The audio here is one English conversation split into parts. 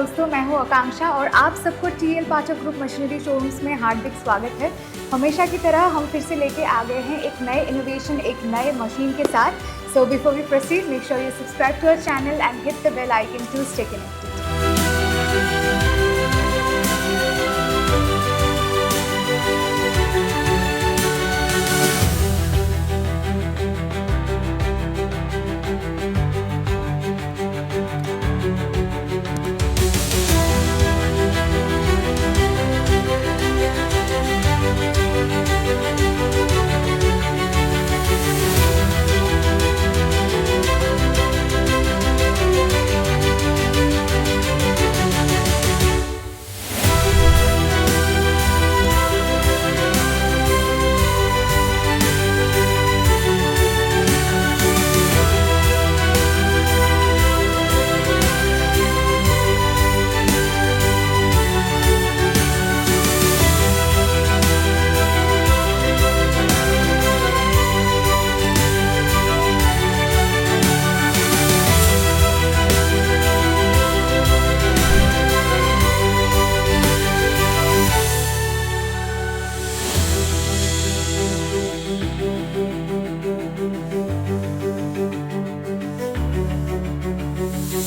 दोस्तों, मैं हूँ आकांक्षा और आप सबको TL पाठक ग्रुप मशीनरी शोरूम्स में हार्दिक स्वागत है। हमेशा की तरह हम फिर से लेके आ गए हैं एक नए इनोवेशन, एक नए मशीन के साथ। So before we proceed, make sure you subscribe to our channel and hit the bell icon to stay connected.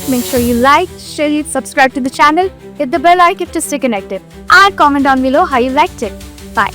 Make sure you like, share, subscribe to the channel, hit the bell icon to stay connected, and comment down below how you liked it. Bye.